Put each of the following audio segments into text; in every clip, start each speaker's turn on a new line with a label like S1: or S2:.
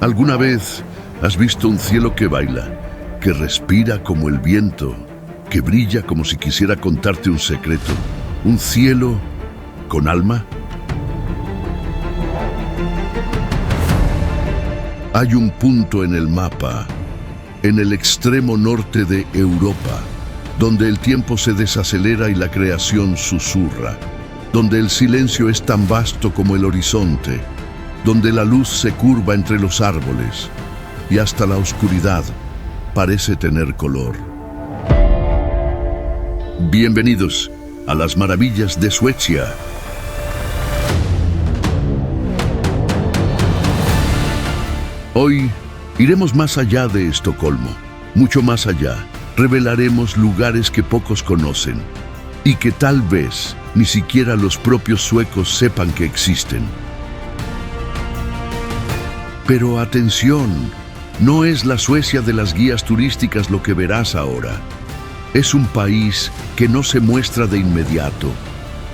S1: ¿Alguna vez has visto un cielo que baila, que respira como el viento, que brilla como si quisiera contarte un secreto? ¿Un cielo con alma? Hay un punto en el mapa, en el extremo norte de Europa, donde el tiempo se desacelera y la creación susurra, donde el silencio es tan vasto como el horizonte, donde la luz se curva entre los árboles y hasta la oscuridad parece tener color. Bienvenidos a las maravillas de Suecia. Hoy iremos más allá de Estocolmo, mucho más allá. Revelaremos lugares que pocos conocen y que tal vez ni siquiera los propios suecos sepan que existen. Pero atención, no es la Suecia de las guías turísticas lo que verás ahora. Es un país que no se muestra de inmediato,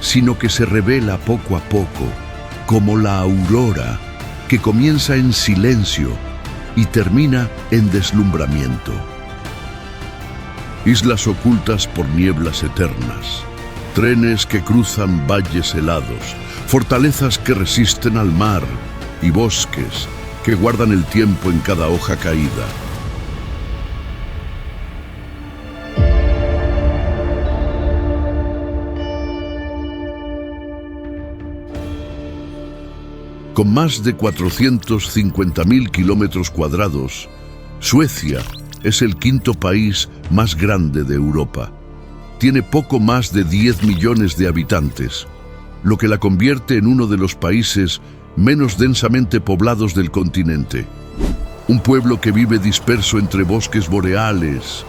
S1: sino que se revela poco a poco, como la aurora, que comienza en silencio y termina en deslumbramiento. Islas ocultas por nieblas eternas, trenes que cruzan valles helados, fortalezas que resisten al mar y bosques que guardan el tiempo en cada hoja caída. Con más de 450.000 kilómetros cuadrados, Suecia es el quinto país más grande de Europa. Tiene poco más de 10 millones de habitantes, lo que la convierte en uno de los países menos densamente poblados del continente. Un pueblo que vive disperso entre bosques boreales,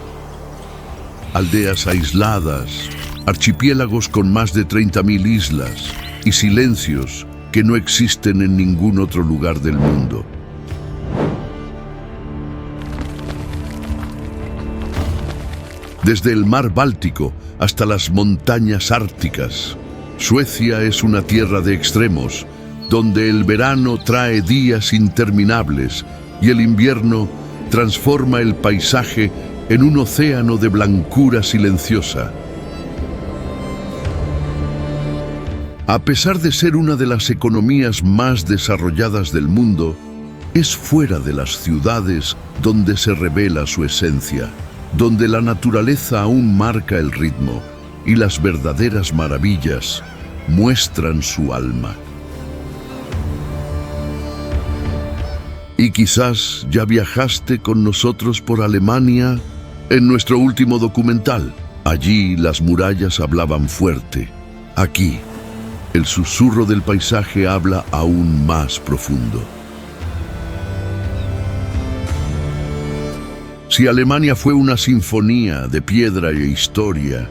S1: aldeas aisladas, archipiélagos con más de 30.000 islas y silencios que no existen en ningún otro lugar del mundo. Desde el mar Báltico hasta las montañas árticas, Suecia es una tierra de extremos, donde el verano trae días interminables y el invierno transforma el paisaje en un océano de blancura silenciosa. A pesar de ser una de las economías más desarrolladas del mundo, es fuera de las ciudades donde se revela su esencia, donde la naturaleza aún marca el ritmo y las verdaderas maravillas muestran su alma. Y quizás ya viajaste con nosotros por Alemania en nuestro último documental. Allí las murallas hablaban fuerte. Aquí, el susurro del paisaje habla aún más profundo. Si Alemania fue una sinfonía de piedra e historia,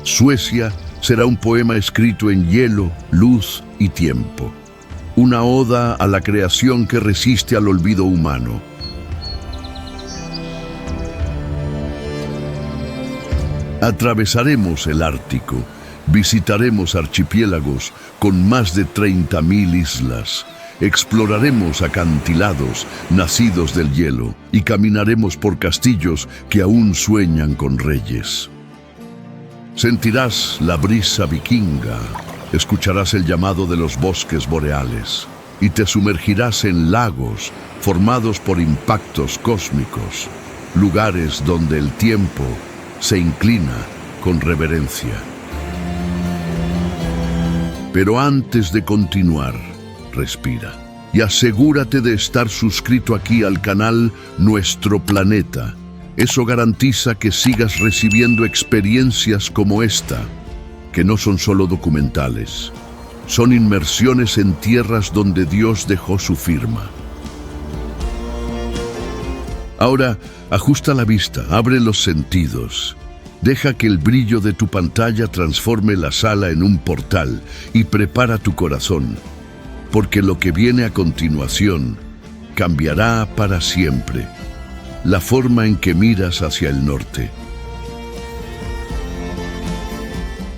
S1: Suecia será un poema escrito en hielo, luz y tiempo. Una oda a la creación que resiste al olvido humano. Atravesaremos el Ártico, visitaremos archipiélagos con más de 30.000 islas, exploraremos acantilados nacidos del hielo y caminaremos por castillos que aún sueñan con reyes. Sentirás la brisa vikinga, escucharás el llamado de los bosques boreales y te sumergirás en lagos formados por impactos cósmicos, lugares donde el tiempo se inclina con reverencia. Pero antes de continuar, respira y asegúrate de estar suscrito aquí al canal Nuestro Planeta. Eso garantiza que sigas recibiendo experiencias como esta, que no son solo documentales, son inmersiones en tierras donde Dios dejó su firma. Ahora, ajusta la vista, abre los sentidos. Deja que el brillo de tu pantalla transforme la sala en un portal y prepara tu corazón, porque lo que viene a continuación cambiará para siempre la forma en que miras hacia el norte.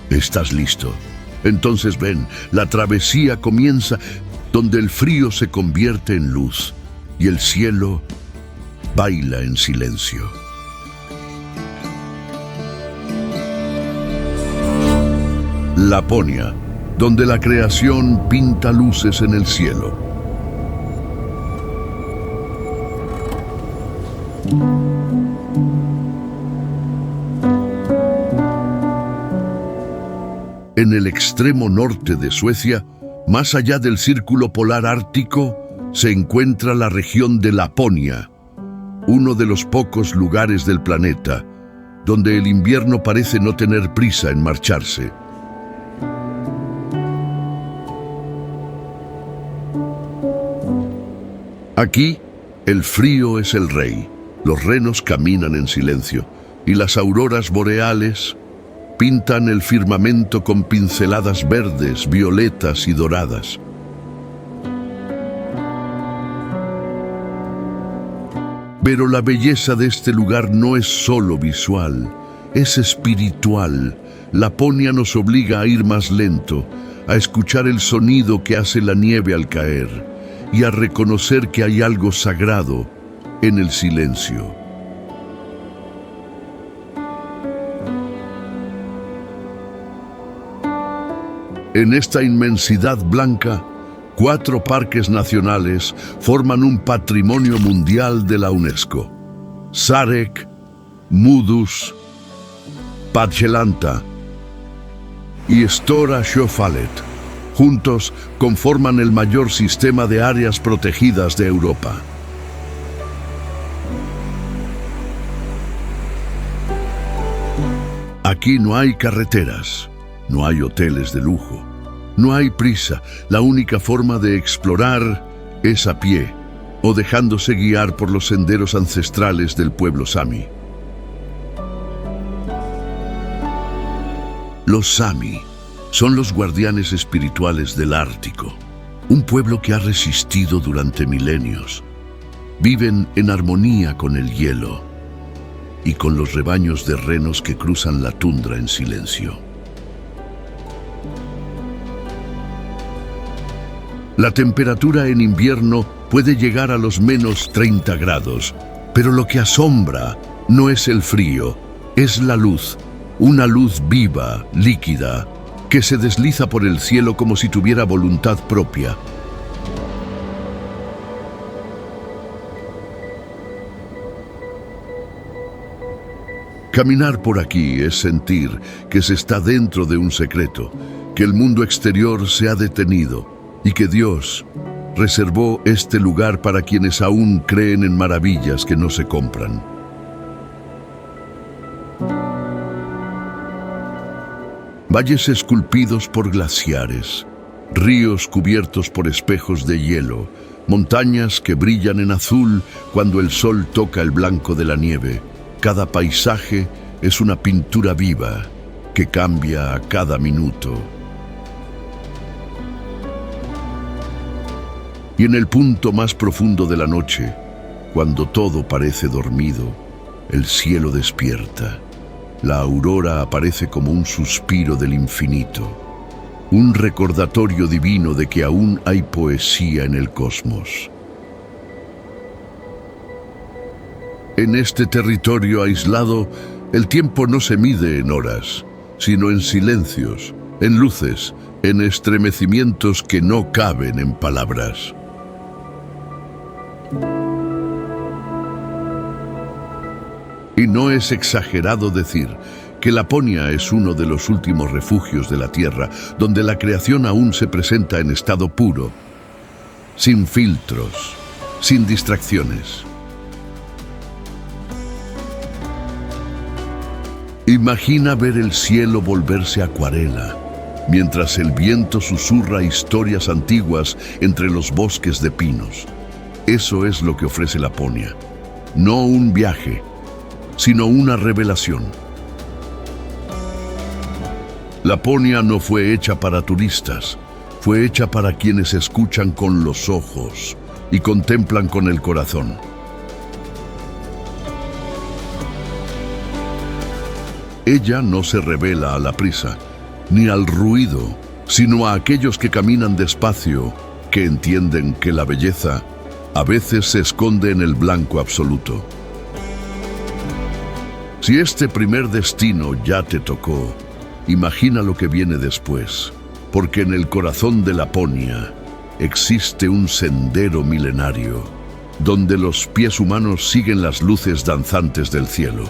S1: ¿Estás listo? Entonces ven, la travesía comienza donde el frío se convierte en luz y el cielo baila en silencio. Laponia, donde la creación pinta luces en el cielo. En el extremo norte de Suecia, más allá del círculo polar ártico, se encuentra la región de Laponia, uno de los pocos lugares del planeta donde el invierno parece no tener prisa en marcharse. Aquí, el frío es el rey, los renos caminan en silencio y las auroras boreales pintan el firmamento con pinceladas verdes, violetas y doradas. Pero la belleza de este lugar no es solo visual, es espiritual. Laponia nos obliga a ir más lento, a escuchar el sonido que hace la nieve al caer y a reconocer que hay algo sagrado en el silencio. En esta inmensidad blanca, 4 parques nacionales forman un patrimonio mundial de la UNESCO. Sarek, Mudus, Padjelanta y Stora Sjöfallet, juntos conforman el mayor sistema de áreas protegidas de Europa. Aquí no hay carreteras, no hay hoteles de lujo, no hay prisa. La única forma de explorar es a pie o dejándose guiar por los senderos ancestrales del pueblo Sami. Los Sami son los guardianes espirituales del Ártico, un pueblo que ha resistido durante milenios. Viven en armonía con el hielo y con los rebaños de renos que cruzan la tundra en silencio. La temperatura en invierno puede llegar a los menos 30 grados, pero lo que asombra no es el frío, es la luz, una luz viva, líquida, que se desliza por el cielo como si tuviera voluntad propia. Caminar por aquí es sentir que se está dentro de un secreto, que el mundo exterior se ha detenido y que Dios reservó este lugar para quienes aún creen en maravillas que no se compran. Valles esculpidos por glaciares, ríos cubiertos por espejos de hielo, montañas que brillan en azul cuando el sol toca el blanco de la nieve. Cada paisaje es una pintura viva que cambia a cada minuto. Y en el punto más profundo de la noche, cuando todo parece dormido, el cielo despierta. La aurora aparece como un suspiro del infinito, un recordatorio divino de que aún hay poesía en el cosmos. En este territorio aislado, el tiempo no se mide en horas, sino en silencios, en luces, en estremecimientos que no caben en palabras. Y no es exagerado decir que Laponia es uno de los últimos refugios de la Tierra, donde la creación aún se presenta en estado puro, sin filtros, sin distracciones. Imagina ver el cielo volverse acuarela, mientras el viento susurra historias antiguas entre los bosques de pinos. Eso es lo que ofrece Laponia, no un viaje, sino una revelación. Laponia no fue hecha para turistas, fue hecha para quienes escuchan con los ojos y contemplan con el corazón. Ella no se revela a la prisa, ni al ruido, sino a aquellos que caminan despacio, que entienden que la belleza a veces se esconde en el blanco absoluto. Si este primer destino ya te tocó, imagina lo que viene después, porque en el corazón de Laponia existe un sendero milenario, donde los pies humanos siguen las luces danzantes del cielo.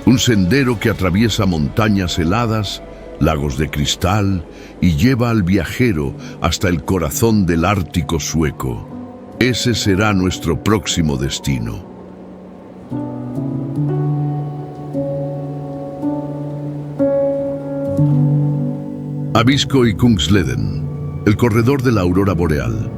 S1: Un sendero que atraviesa montañas heladas, lagos de cristal y lleva al viajero hasta el corazón del Ártico sueco. Ese será nuestro próximo destino. Abisko y Kungsleden, el corredor de la aurora boreal.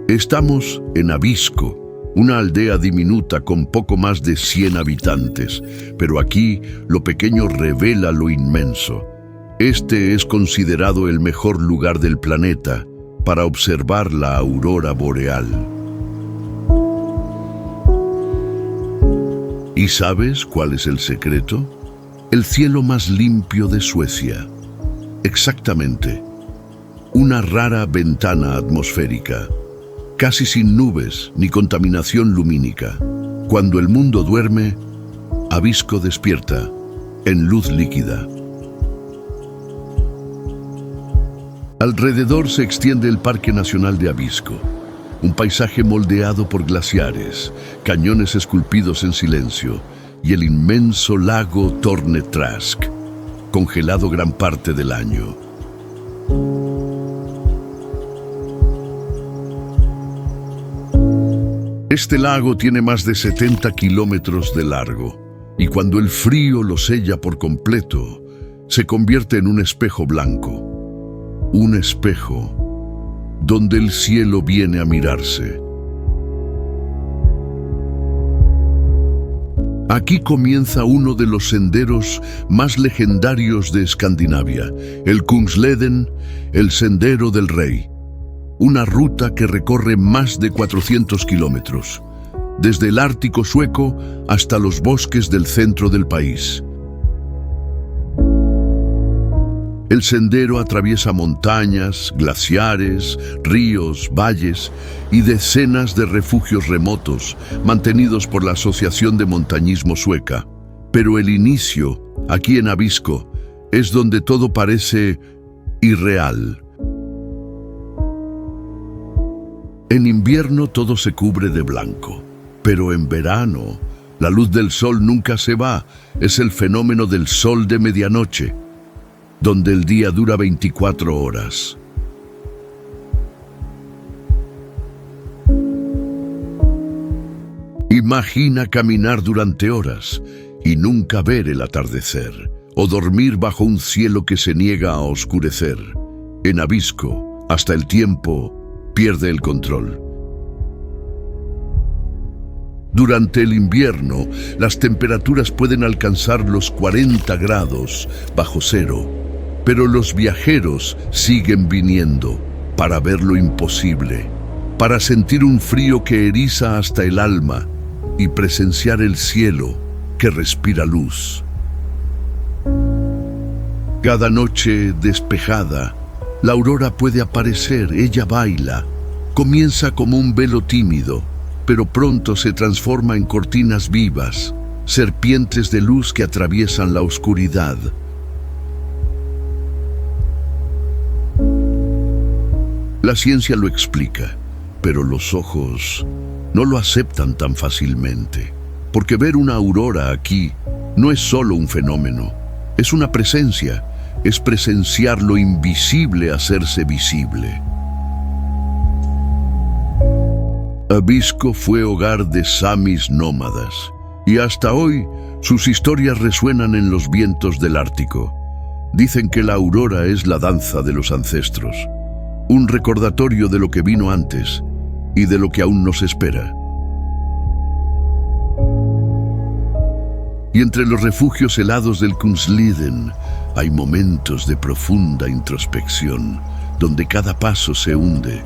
S1: Estamos en Abisko, una aldea diminuta con poco más de 100 habitantes, pero aquí lo pequeño revela lo inmenso. Este es considerado el mejor lugar del planeta para observar la aurora boreal. ¿Y sabes cuál es el secreto? El cielo más limpio de Suecia. Exactamente. Una rara ventana atmosférica, casi sin nubes ni contaminación lumínica. Cuando el mundo duerme, Abisko despierta, en luz líquida. Alrededor se extiende el Parque Nacional de Abisko, un paisaje moldeado por glaciares, cañones esculpidos en silencio y el inmenso lago Torne Träsk, congelado gran parte del año. Este lago tiene más de 70 kilómetros de largo y cuando el frío lo sella por completo, se convierte en un espejo blanco. Un espejo donde el cielo viene a mirarse. Aquí comienza uno de los senderos más legendarios de Escandinavia, el Kungsleden, el Sendero del Rey. Una ruta que recorre más de 400 kilómetros, desde el Ártico sueco hasta los bosques del centro del país. El sendero atraviesa montañas, glaciares, ríos, valles y decenas de refugios remotos mantenidos por la Asociación de Montañismo Sueca. Pero el inicio, aquí en Abisko, es donde todo parece irreal. En invierno todo se cubre de blanco, pero en verano la luz del sol nunca se va. Es el fenómeno del sol de medianoche, donde el día dura 24 horas. Imagina caminar durante horas y nunca ver el atardecer, o dormir bajo un cielo que se niega a oscurecer. En Abisko, hasta el tiempo pierde el control. Durante el invierno, las temperaturas pueden alcanzar los 40 grados bajo cero, pero los viajeros siguen viniendo para ver lo imposible, para sentir un frío que eriza hasta el alma y presenciar el cielo que respira luz. Cada noche despejada, la aurora puede aparecer, ella baila, comienza como un velo tímido, pero pronto se transforma en cortinas vivas, serpientes de luz que atraviesan la oscuridad. La ciencia lo explica, pero los ojos no lo aceptan tan fácilmente, porque ver una aurora aquí no es solo un fenómeno, es una presencia. Es presenciar lo invisible hacerse visible. Abisko fue hogar de samis nómadas, y hasta hoy sus historias resuenan en los vientos del Ártico. Dicen que la aurora es la danza de los ancestros, un recordatorio de lo que vino antes y de lo que aún nos espera. Y entre los refugios helados del Kungsleden hay momentos de profunda introspección, donde cada paso se hunde,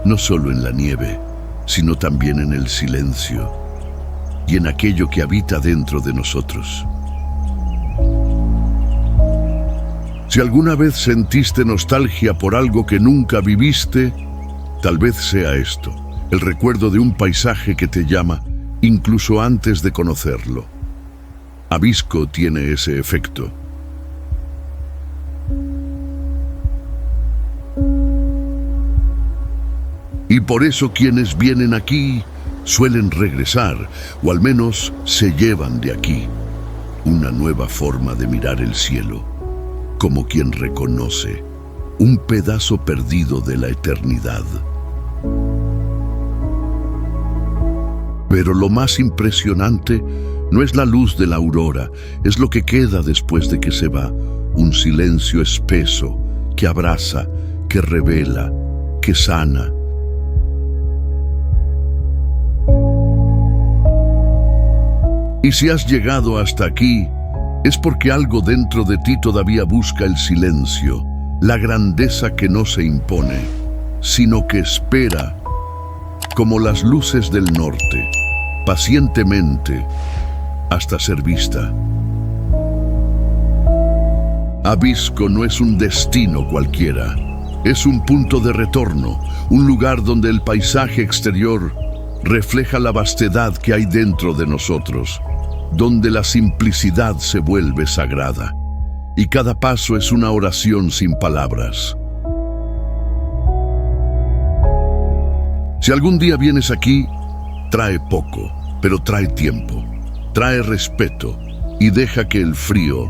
S1: no solo en la nieve, sino también en el silencio y en aquello que habita dentro de nosotros. Si alguna vez sentiste nostalgia por algo que nunca viviste, tal vez sea esto, el recuerdo de un paisaje que te llama, incluso antes de conocerlo. Abisko tiene ese efecto. Y por eso quienes vienen aquí suelen regresar, o al menos se llevan de aquí una nueva forma de mirar el cielo, como quien reconoce un pedazo perdido de la eternidad. Pero lo más impresionante no es la luz de la aurora, es lo que queda después de que se va, un silencio espeso que abraza, que revela, que sana. Y si has llegado hasta aquí, es porque algo dentro de ti todavía busca el silencio, la grandeza que no se impone, sino que espera, como las luces del norte, pacientemente, hasta ser vista. Abisko no es un destino cualquiera, es un punto de retorno, un lugar donde el paisaje exterior refleja la vastedad que hay dentro de nosotros, donde la simplicidad se vuelve sagrada, y cada paso es una oración sin palabras. Si algún día vienes aquí, trae poco, pero trae tiempo, trae respeto y deja que el frío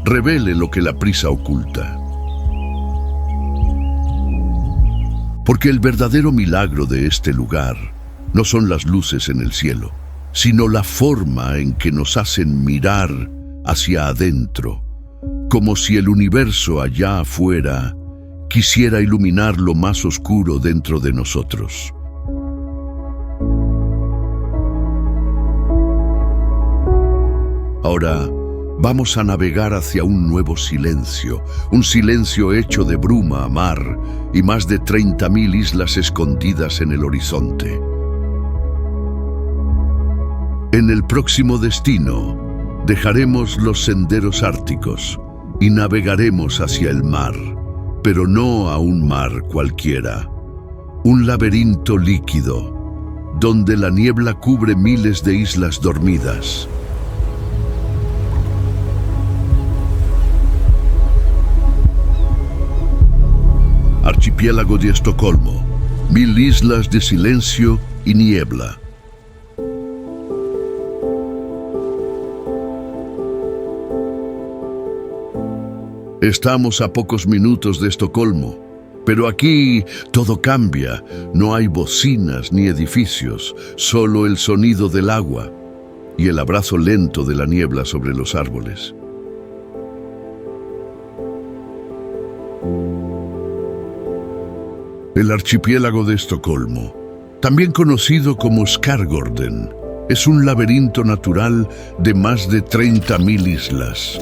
S1: revele lo que la prisa oculta. Porque el verdadero milagro de este lugar no son las luces en el cielo, sino la forma en que nos hacen mirar hacia adentro, como si el universo allá afuera quisiera iluminar lo más oscuro dentro de nosotros. Ahora vamos a navegar hacia un nuevo silencio, un silencio hecho de bruma, mar y más de 30.000 islas escondidas en el horizonte. En el próximo destino, dejaremos los senderos árticos y navegaremos hacia el mar, pero no a un mar cualquiera. Un laberinto líquido, donde la niebla cubre miles de islas dormidas. Archipiélago de Estocolmo, 1000 islas de silencio y niebla. Estamos a pocos minutos de Estocolmo, pero aquí todo cambia. No hay bocinas ni edificios, solo el sonido del agua y el abrazo lento de la niebla sobre los árboles. El archipiélago de Estocolmo, también conocido como Skärgården, es un laberinto natural de más de 30.000 islas.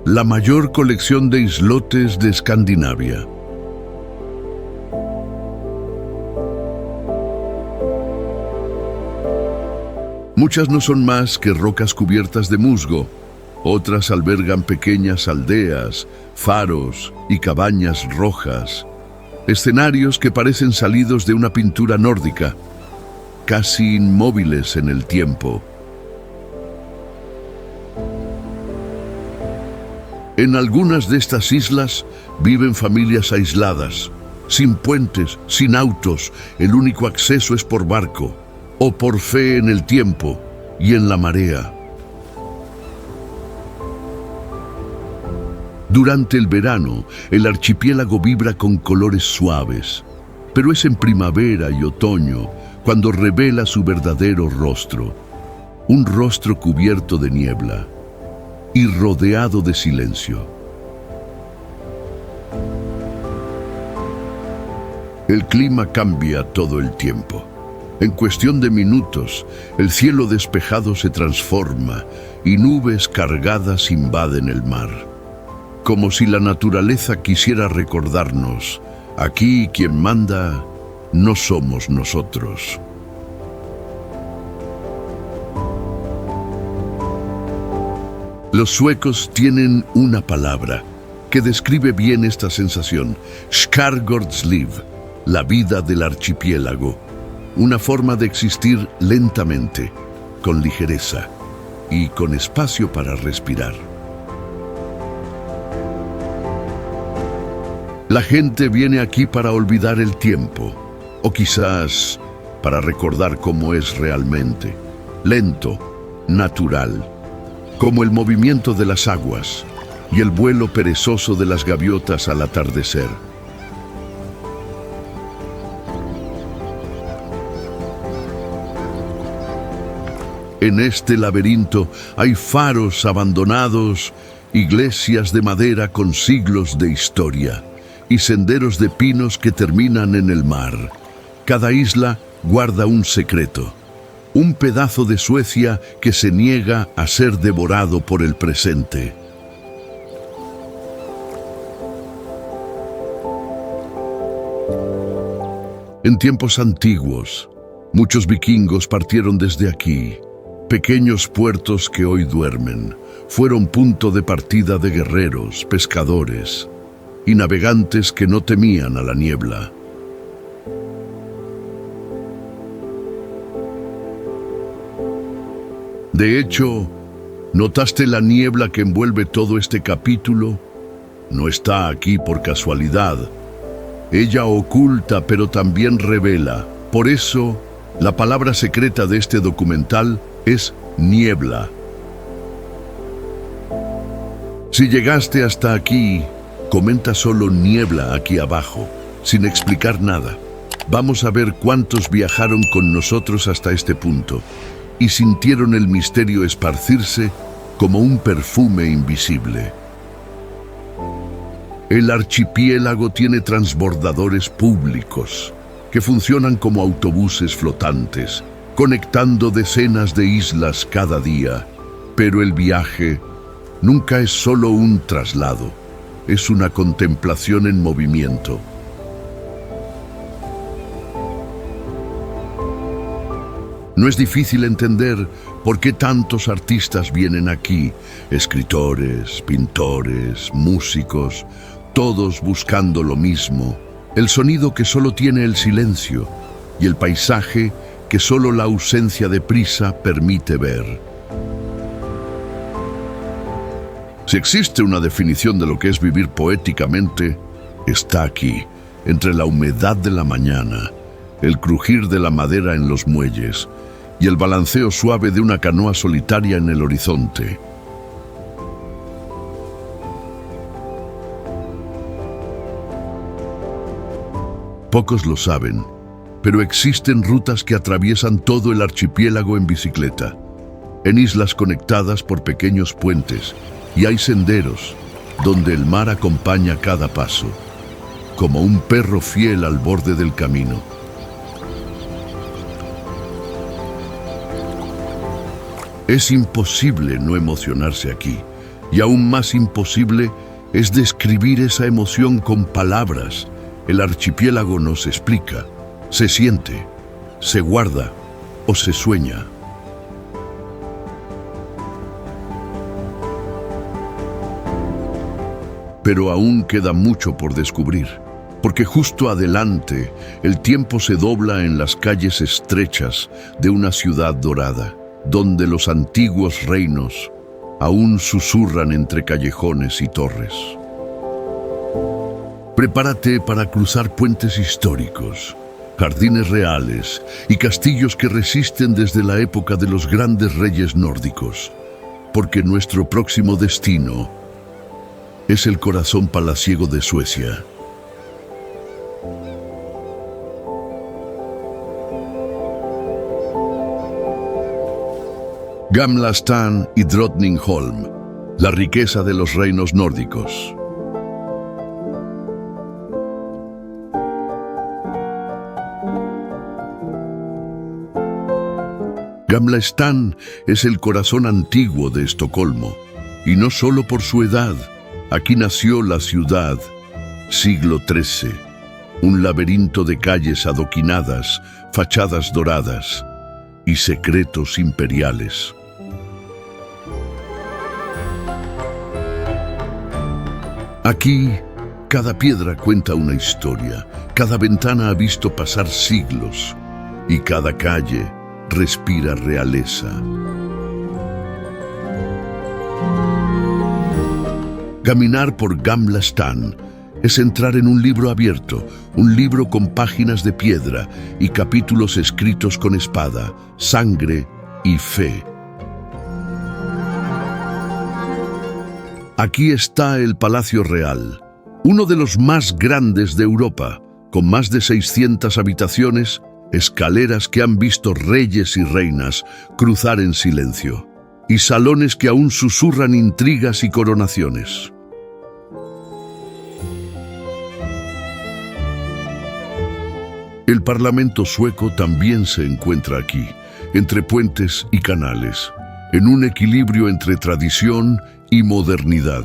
S1: La mayor colección de islotes de Escandinavia. Muchas no son más que rocas cubiertas de musgo, otras albergan pequeñas aldeas, faros y cabañas rojas, escenarios que parecen salidos de una pintura nórdica, casi inmóviles en el tiempo. En algunas de estas islas viven familias aisladas, sin puentes, sin autos, el único acceso es por barco, o por fe en el tiempo y en la marea. Durante el verano, el archipiélago vibra con colores suaves, pero es en primavera y otoño cuando revela su verdadero rostro, un rostro cubierto de niebla y rodeado de silencio. El clima cambia todo el tiempo. En cuestión de minutos, el cielo despejado se transforma y nubes cargadas invaden el mar. Como si la naturaleza quisiera recordarnos, aquí quien manda no somos nosotros. Los suecos tienen una palabra, que describe bien esta sensación: Skärgårdsliv, la vida del archipiélago, una forma de existir lentamente, con ligereza y con espacio para respirar. La gente viene aquí para olvidar el tiempo, o quizás para recordar cómo es realmente, lento, natural, como el movimiento de las aguas y el vuelo perezoso de las gaviotas al atardecer. En este laberinto hay faros abandonados, iglesias de madera con siglos de historia y senderos de pinos que terminan en el mar. Cada isla guarda un secreto, un pedazo de Suecia que se niega a ser devorado por el presente. En tiempos antiguos, muchos vikingos partieron desde aquí. Pequeños puertos que hoy duermen fueron punto de partida de guerreros, pescadores y navegantes que no temían a la niebla. De hecho, ¿notaste la niebla que envuelve todo este capítulo? No está aquí por casualidad. Ella oculta, pero también revela. Por eso, la palabra secreta de este documental es niebla. Si llegaste hasta aquí, comenta solo niebla aquí abajo, sin explicar nada. Vamos a ver cuántos viajaron con nosotros hasta este punto y sintieron el misterio esparcirse como un perfume invisible. El archipiélago tiene transbordadores públicos que funcionan como autobuses flotantes, conectando decenas de islas cada día. Pero el viaje nunca es solo un traslado, es una contemplación en movimiento. No es difícil entender por qué tantos artistas vienen aquí, escritores, pintores, músicos, todos buscando lo mismo, el sonido que solo tiene el silencio y el paisaje que solo la ausencia de prisa permite ver. Si existe una definición de lo que es vivir poéticamente, está aquí, entre la humedad de la mañana, el crujir de la madera en los muelles y el balanceo suave de una canoa solitaria en el horizonte. Pocos lo saben, pero existen rutas que atraviesan todo el archipiélago en bicicleta, en islas conectadas por pequeños puentes, y hay senderos donde el mar acompaña cada paso, como un perro fiel al borde del camino. Es imposible no emocionarse aquí, y aún más imposible es describir esa emoción con palabras. El archipiélago nos explica, se siente, se guarda o se sueña. Pero aún queda mucho por descubrir, porque justo adelante el tiempo se dobla en las calles estrechas de una ciudad dorada, donde los antiguos reinos aún susurran entre callejones y torres. Prepárate para cruzar puentes históricos, jardines reales y castillos que resisten desde la época de los grandes reyes nórdicos, porque nuestro próximo destino es el corazón palaciego de Suecia. Gamla Stan y Drottningholm, la riqueza de los reinos nórdicos. Gamla Stan es el corazón antiguo de Estocolmo, y no solo por su edad. Aquí nació la ciudad, siglo XIII, un laberinto de calles adoquinadas, fachadas doradas y secretos imperiales. Aquí, cada piedra cuenta una historia, cada ventana ha visto pasar siglos y cada calle respira realeza. Caminar por Gamla Stan es entrar en un libro abierto, un libro con páginas de piedra y capítulos escritos con espada, sangre y fe. Aquí está el Palacio Real, uno de los más grandes de Europa, con más de 600 habitaciones, escaleras que han visto reyes y reinas cruzar en silencio, y salones que aún susurran intrigas y coronaciones. El Parlamento sueco también se encuentra aquí, entre puentes y canales, en un equilibrio entre tradición y modernidad.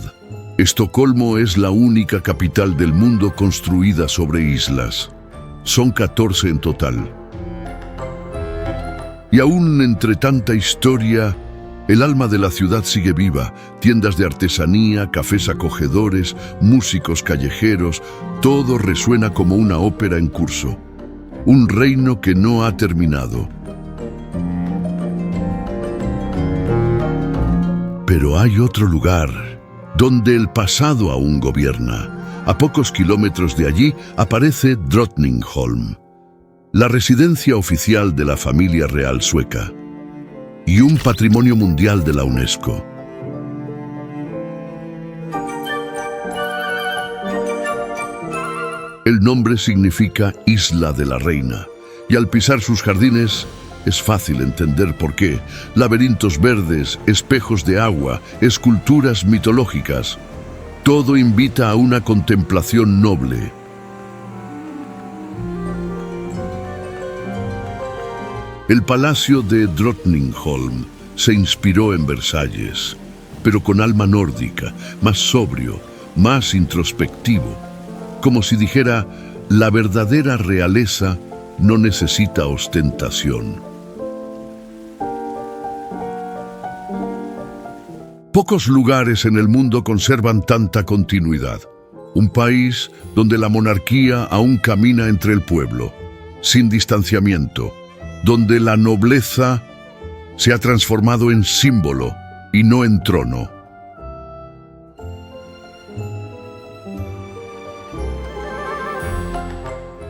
S1: Estocolmo es la única capital del mundo construida sobre islas. Son 14 en total. Y aún entre tanta historia, el alma de la ciudad sigue viva. Tiendas de artesanía, cafés acogedores, músicos callejeros, todo resuena como una ópera en curso. Un reino que no ha terminado. Pero hay otro lugar donde el pasado aún gobierna. A pocos kilómetros de allí aparece Drottningholm, la residencia oficial de la familia real sueca y un patrimonio mundial de la UNESCO. El nombre significa Isla de la Reina, y al pisar sus jardines es fácil entender por qué. Laberintos verdes, espejos de agua, esculturas mitológicas. Todo invita a una contemplación noble. El palacio de Drottningholm se inspiró en Versalles, pero con alma nórdica, más sobrio, más introspectivo. Como si dijera, la verdadera realeza no necesita ostentación. Pocos lugares en el mundo conservan tanta continuidad. Un país donde la monarquía aún camina entre el pueblo, sin distanciamiento, donde la nobleza se ha transformado en símbolo y no en trono.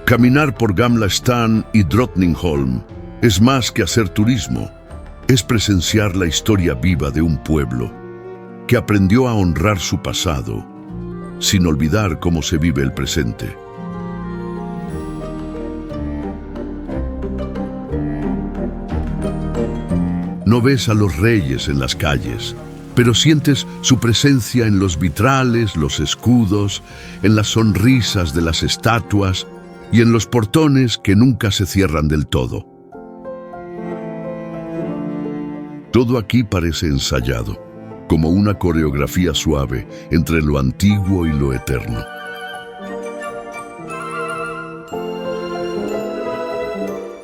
S1: Caminar por Gamla Stan y Drottningholm es más que hacer turismo, es presenciar la historia viva de un pueblo que aprendió a honrar su pasado, sin olvidar cómo se vive el presente. No ves a los reyes en las calles, pero sientes su presencia en los vitrales, los escudos, en las sonrisas de las estatuas y en los portones que nunca se cierran del todo. Todo aquí parece ensayado, como una coreografía suave entre lo antiguo y lo eterno.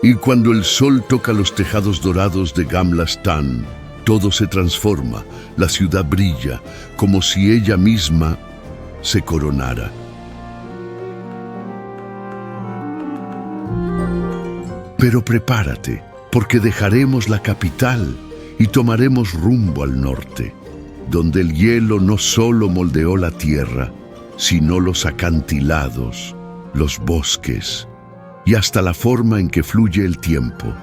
S1: Y cuando el sol toca los tejados dorados de Gamla Stan, todo se transforma, la ciudad brilla, como si ella misma se coronara. Pero prepárate, porque dejaremos la capital y tomaremos rumbo al norte, donde el hielo no solo moldeó la tierra, sino los acantilados, los bosques y hasta la forma en que fluye el tiempo.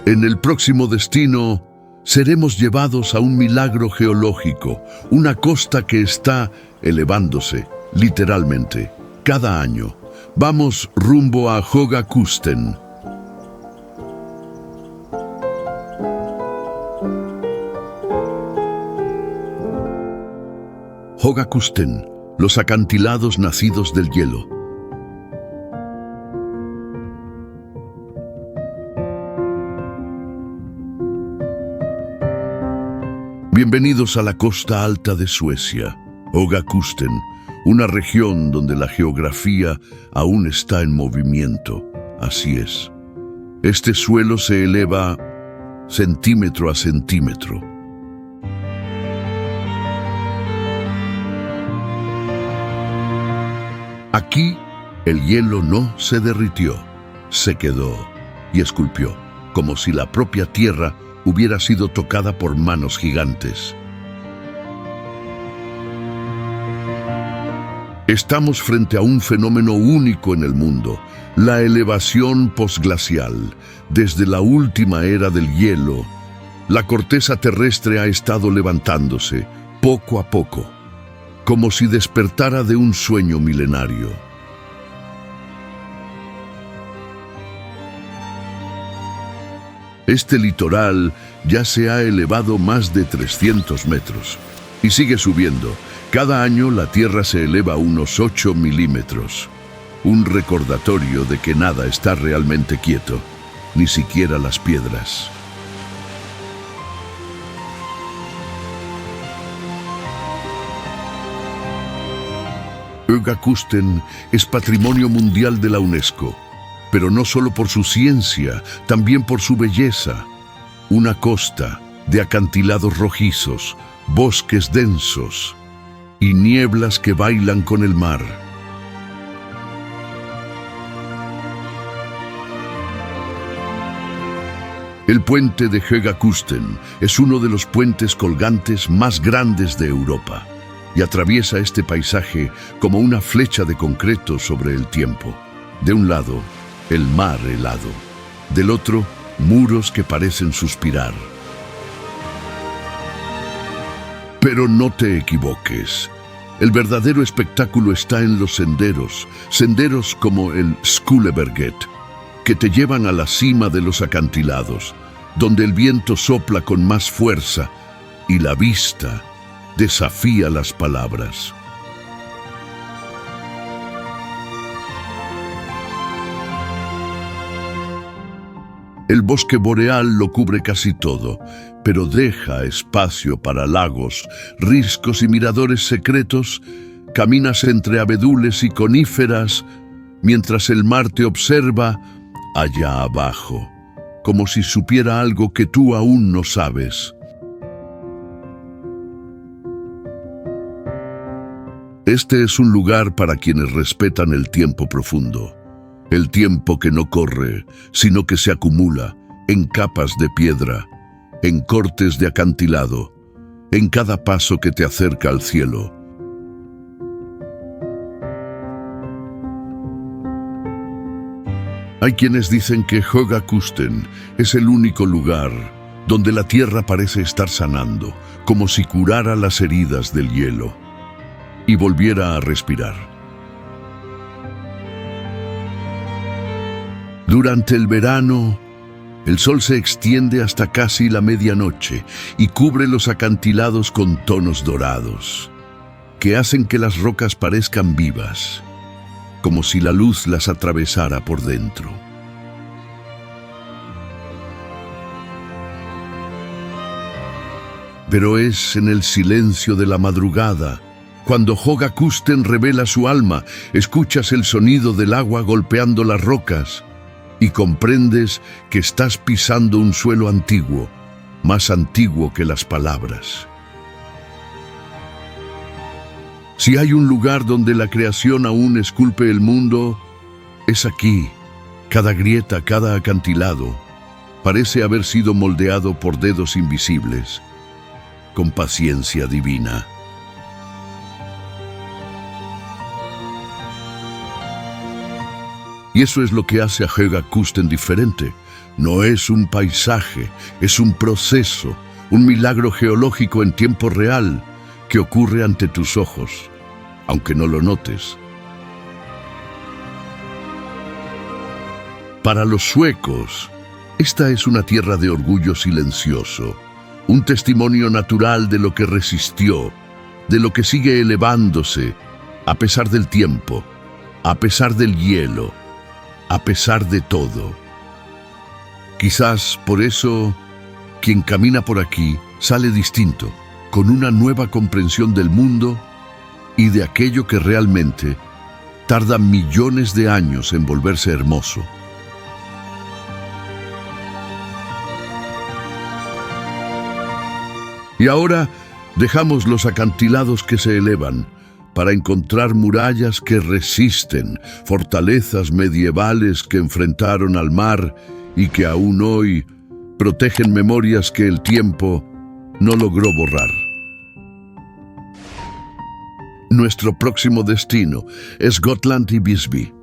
S1: En el próximo destino, seremos llevados a un milagro geológico, una costa que está elevándose, literalmente, cada año. Vamos rumbo a Högakusten. Högakusten, los acantilados nacidos del hielo. Bienvenidos a la costa alta de Suecia, Högakusten, una región donde la geografía aún está en movimiento. Así es. Este suelo se eleva centímetro a centímetro. Aquí el hielo no se derritió, se quedó y esculpió, como si la propia tierra hubiera sido tocada por manos gigantes. Estamos frente a un fenómeno único en el mundo, la elevación posglacial. Desde la última era del hielo, la corteza terrestre ha estado levantándose, poco a poco, como si despertara de un sueño milenario. Este litoral ya se ha elevado más de 300 metros y sigue subiendo. Cada año la Tierra se eleva unos 8 milímetros. Un recordatorio de que nada está realmente quieto, ni siquiera las piedras. Höga Kusten es Patrimonio Mundial de la UNESCO, pero no solo por su ciencia, también por su belleza. Una costa de acantilados rojizos, bosques densos y nieblas que bailan con el mar. El puente de Höga Kusten es uno de los puentes colgantes más grandes de Europa y atraviesa este paisaje como una flecha de concreto sobre el tiempo. De un lado, el mar helado. Del otro, muros que parecen suspirar. Pero no te equivoques. El verdadero espectáculo está en los senderos, senderos como el Skuleberget, que te llevan a la cima de los acantilados, donde el viento sopla con más fuerza y la vista desafía las palabras. El bosque boreal lo cubre casi todo, pero deja espacio para lagos, riscos y miradores secretos. Caminas entre abedules y coníferas, mientras el mar te observa allá abajo, como si supiera algo que tú aún no sabes. Este es un lugar para quienes respetan el tiempo profundo. El tiempo que no corre, sino que se acumula en capas de piedra, en cortes de acantilado, en cada paso que te acerca al cielo. Hay quienes dicen que Höga Kusten es el único lugar donde la tierra parece estar sanando, como si curara las heridas del hielo y volviera a respirar. Durante el verano, el sol se extiende hasta casi la medianoche y cubre los acantilados con tonos dorados, que hacen que las rocas parezcan vivas, como si la luz las atravesara por dentro. Pero es en el silencio de la madrugada, cuando Höga Kusten revela su alma, escuchas el sonido del agua golpeando las rocas, y comprendes que estás pisando un suelo antiguo, más antiguo que las palabras. Si hay un lugar donde la creación aún esculpe el mundo, es aquí. Cada grieta, cada acantilado, parece haber sido moldeado por dedos invisibles, con paciencia divina. Y eso es lo que hace a Höga Kusten diferente. No es un paisaje, es un proceso, un milagro geológico en tiempo real que ocurre ante tus ojos, aunque no lo notes. Para los suecos, esta es una tierra de orgullo silencioso, un testimonio natural de lo que resistió, de lo que sigue elevándose, a pesar del tiempo, a pesar del hielo, a pesar de todo. Quizás por eso, quien camina por aquí sale distinto, con una nueva comprensión del mundo y de aquello que realmente tarda millones de años en volverse hermoso. Y ahora dejamos los acantilados que se elevan para encontrar murallas que resisten, fortalezas medievales que enfrentaron al mar y que aún hoy protegen memorias que el tiempo no logró borrar. Nuestro próximo destino es Gotland y Visby.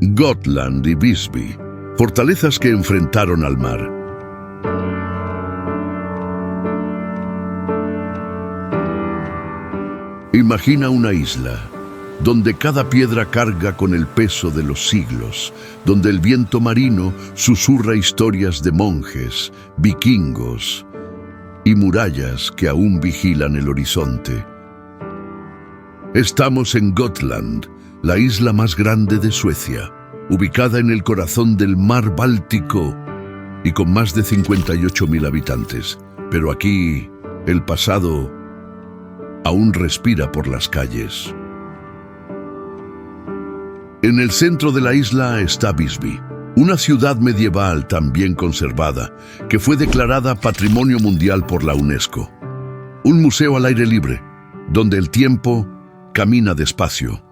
S1: Gotland y Visby, fortalezas que enfrentaron al mar. Imagina una isla, donde cada piedra carga con el peso de los siglos, donde el viento marino susurra historias de monjes, vikingos y murallas que aún vigilan el horizonte. Estamos en Gotland, la isla más grande de Suecia, ubicada en el corazón del mar Báltico y con más de 58.000 habitantes. Pero aquí, el pasado aún respira por las calles. En el centro de la isla está Visby, una ciudad medieval también conservada, que fue declarada Patrimonio Mundial por la UNESCO. Un museo al aire libre, donde el tiempo camina despacio.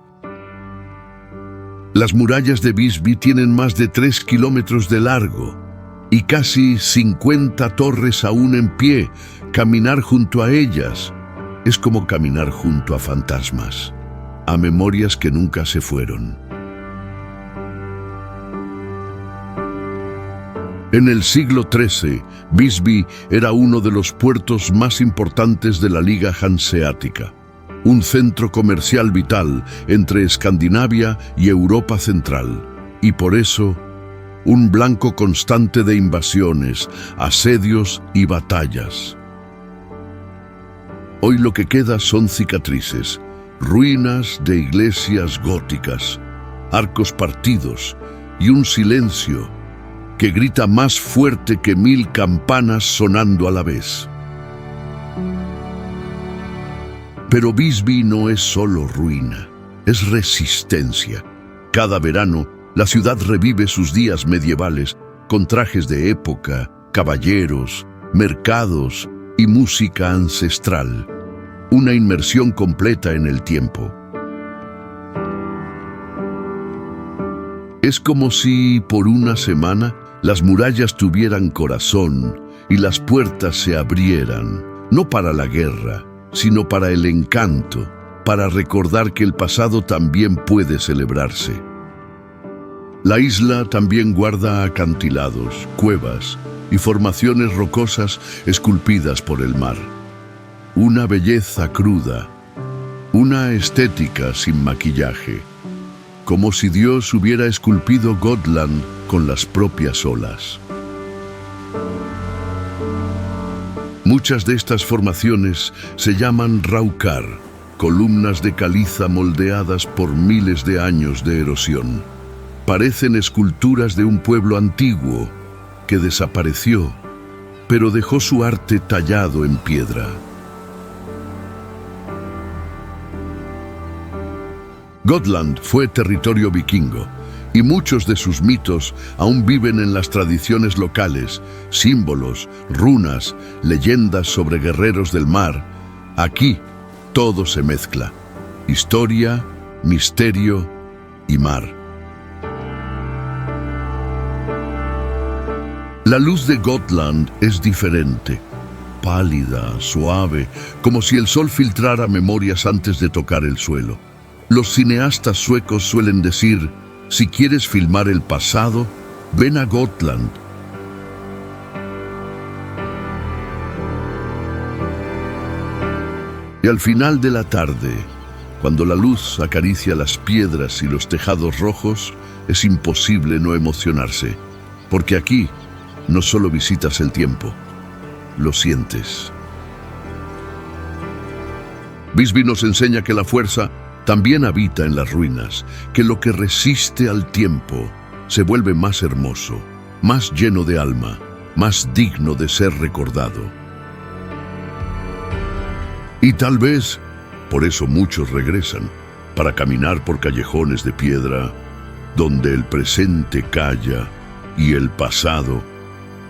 S1: Las murallas de Visby tienen más de 3 kilómetros de largo y casi 50 torres aún en pie. Caminar junto a ellas es como caminar junto a fantasmas, a memorias que nunca se fueron. En el siglo XIII, Visby era uno de los puertos más importantes de la Liga Hanseática, un centro comercial vital entre Escandinavia y Europa Central, y por eso, un blanco constante de invasiones, asedios y batallas. Hoy lo que queda son cicatrices, ruinas de iglesias góticas, arcos partidos y un silencio que grita más fuerte que 1000 campanas sonando a la vez. Pero Visby no es solo ruina, es resistencia. Cada verano, la ciudad revive sus días medievales con trajes de época, caballeros, mercados y música ancestral. Una inmersión completa en el tiempo. Es como si, por una semana, las murallas tuvieran corazón y las puertas se abrieran, no para la guerra, sino para el encanto, para recordar que el pasado también puede celebrarse. La isla también guarda acantilados, cuevas y formaciones rocosas esculpidas por el mar. Una belleza cruda, una estética sin maquillaje, como si Dios hubiera esculpido Gotland con las propias olas. Muchas de estas formaciones se llaman raukar, columnas de caliza moldeadas por miles de años de erosión. Parecen esculturas de un pueblo antiguo que desapareció, pero dejó su arte tallado en piedra. Gotland fue territorio vikingo, y muchos de sus mitos aún viven en las tradiciones locales, símbolos, runas, leyendas sobre guerreros del mar. Aquí todo se mezcla: historia, misterio y mar. La luz de Gotland es diferente, pálida, suave, como si el sol filtrara memorias antes de tocar el suelo. Los cineastas suecos suelen decir: si quieres filmar el pasado, ven a Gotland. Y al final de la tarde, cuando la luz acaricia las piedras y los tejados rojos, es imposible no emocionarse, porque aquí no solo visitas el tiempo, lo sientes. Visby nos enseña que la fuerza también habita en las ruinas, que lo que resiste al tiempo se vuelve más hermoso, más lleno de alma, más digno de ser recordado. Y tal vez, por eso muchos regresan, para caminar por callejones de piedra, donde el presente calla y el pasado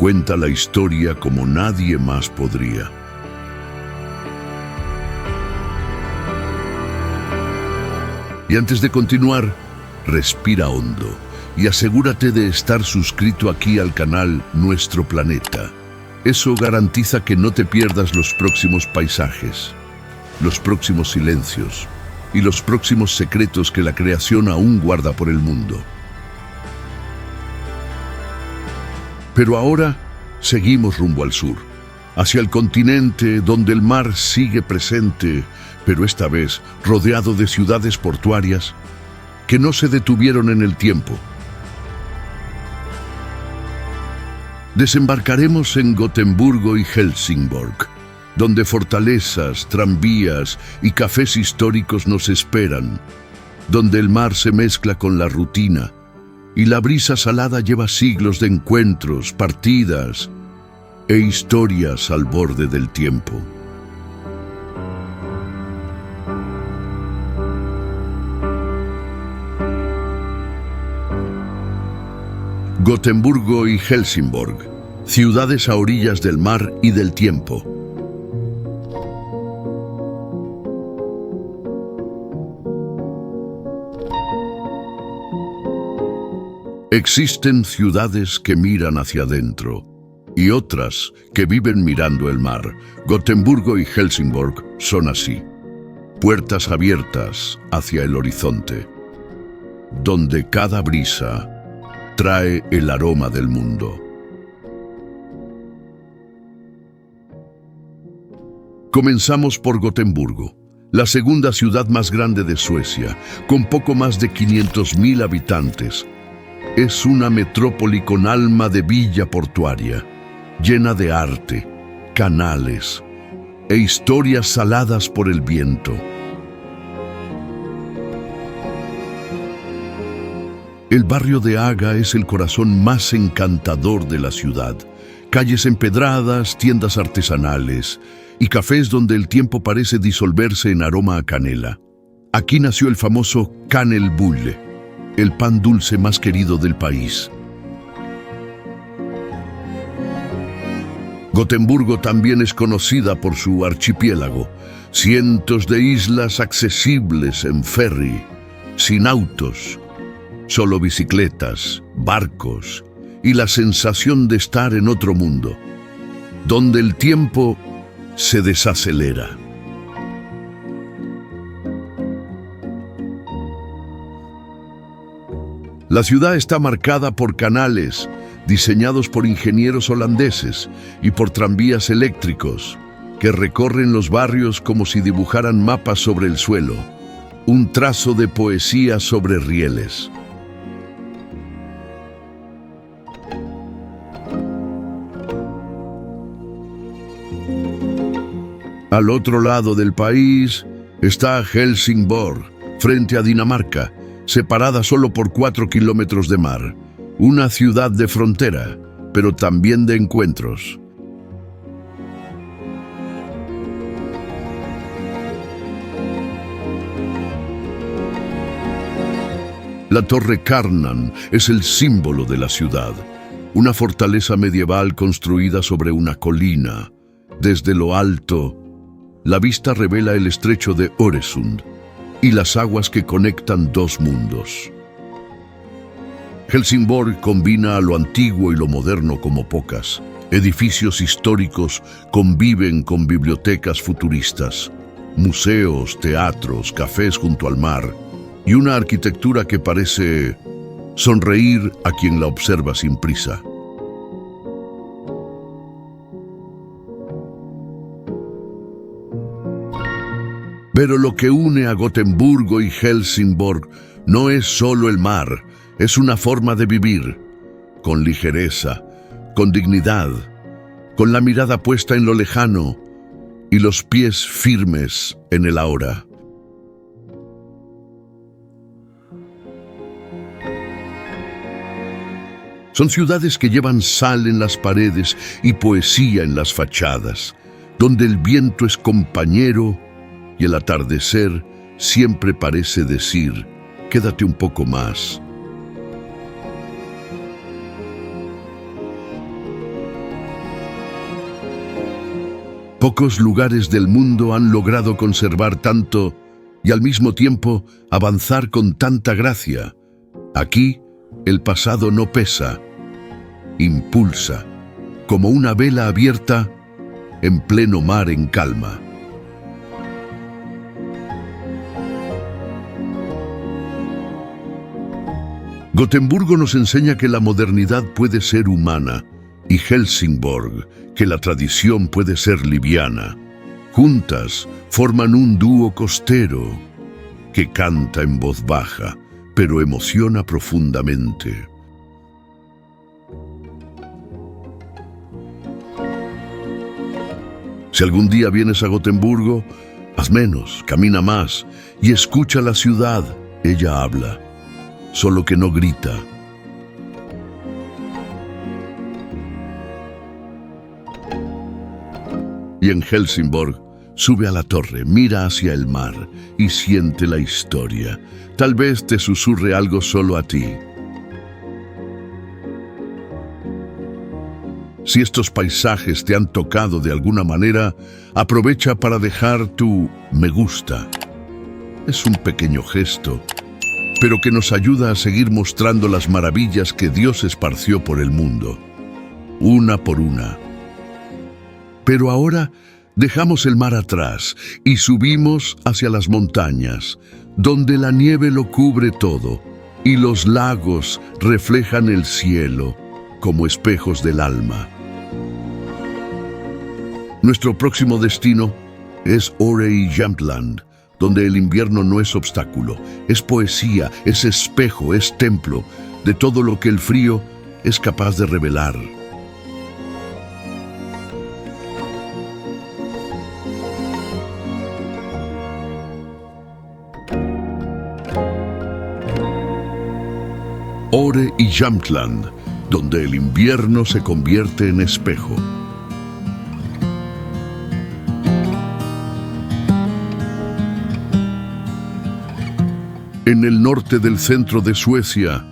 S1: Cuenta la historia como nadie más podría. Y antes de continuar, respira hondo y asegúrate de estar suscrito aquí al canal Nuestro Planeta. Eso garantiza que no te pierdas los próximos paisajes, los próximos silencios y los próximos secretos que la creación aún guarda por el mundo. Pero ahora seguimos rumbo al sur, hacia el continente donde el mar sigue presente, pero esta vez rodeado de ciudades portuarias que no se detuvieron en el tiempo. Desembarcaremos en Gotemburgo y Helsingborg, donde fortalezas, tranvías y cafés históricos nos esperan, donde el mar se mezcla con la rutina y la brisa salada lleva siglos de encuentros, partidas e historias al borde del tiempo. Gotemburgo y Helsingborg, ciudades a orillas del mar y del tiempo. Existen ciudades que miran hacia adentro y otras que viven mirando el mar. Gotemburgo y Helsingborg son así, puertas abiertas hacia el horizonte, donde cada brisa trae el aroma del mundo. Comenzamos por Gotemburgo, la segunda ciudad más grande de Suecia, con poco más de 500.000 habitantes. Es una metrópoli con alma de villa portuaria, llena de arte, canales e historias saladas por el viento. El barrio de Haga es el corazón más encantador de la ciudad. Calles empedradas, tiendas artesanales y cafés donde el tiempo parece disolverse en aroma a canela. Aquí nació el famoso kanelbulle, el pan dulce más querido del país. Gotemburgo también es conocida por su archipiélago, cientos de islas accesibles en ferry, sin autos, solo bicicletas, barcos y la sensación de estar en otro mundo, donde el tiempo se desacelera. La ciudad está marcada por canales diseñados por ingenieros holandeses y por tranvías eléctricos que recorren los barrios como si dibujaran mapas sobre el suelo, un trazo de poesía sobre rieles. Al otro lado del país está Helsingborg, frente a Dinamarca, separada solo por 4 kilómetros de mar. Una ciudad de frontera, pero también de encuentros. La Torre Karnan es el símbolo de la ciudad, una fortaleza medieval construida sobre una colina. Desde lo alto, la vista revela el estrecho de Øresund y las aguas que conectan dos mundos. Helsingborg combina a lo antiguo y lo moderno como pocas. Edificios históricos conviven con bibliotecas futuristas, museos, teatros, cafés junto al mar y una arquitectura que parece sonreír a quien la observa sin prisa. Pero lo que une a Gotemburgo y Helsingborg no es solo el mar, es una forma de vivir, con ligereza, con dignidad, con la mirada puesta en lo lejano y los pies firmes en el ahora. Son ciudades que llevan sal en las paredes y poesía en las fachadas, donde el viento es compañero y el atardecer siempre parece decir, quédate un poco más. Pocos lugares del mundo han logrado conservar tanto y al mismo tiempo avanzar con tanta gracia. Aquí, el pasado no pesa, impulsa, como una vela abierta en pleno mar en calma. Gotemburgo nos enseña que la modernidad puede ser humana y Helsingborg que la tradición puede ser liviana. Juntas forman un dúo costero que canta en voz baja, pero emociona profundamente. Si algún día vienes a Gotemburgo, haz menos, camina más y escucha la ciudad. Ella habla, solo que no grita. Y en Helsingborg, sube a la torre, mira hacia el mar y siente la historia. Tal vez te susurre algo solo a ti. Si estos paisajes te han tocado de alguna manera, aprovecha para dejar tu me gusta. Es un pequeño gesto, pero que nos ayuda a seguir mostrando las maravillas que Dios esparció por el mundo, una por una. Pero ahora dejamos el mar atrás y subimos hacia las montañas, donde la nieve lo cubre todo y los lagos reflejan el cielo como espejos del alma. Nuestro próximo destino es Ore y Jämtland, donde el invierno no es obstáculo, es poesía, es espejo, es templo de todo lo que el frío es capaz de revelar. Ore y Jämtland, donde el invierno se convierte en espejo. En el norte del centro de Suecia,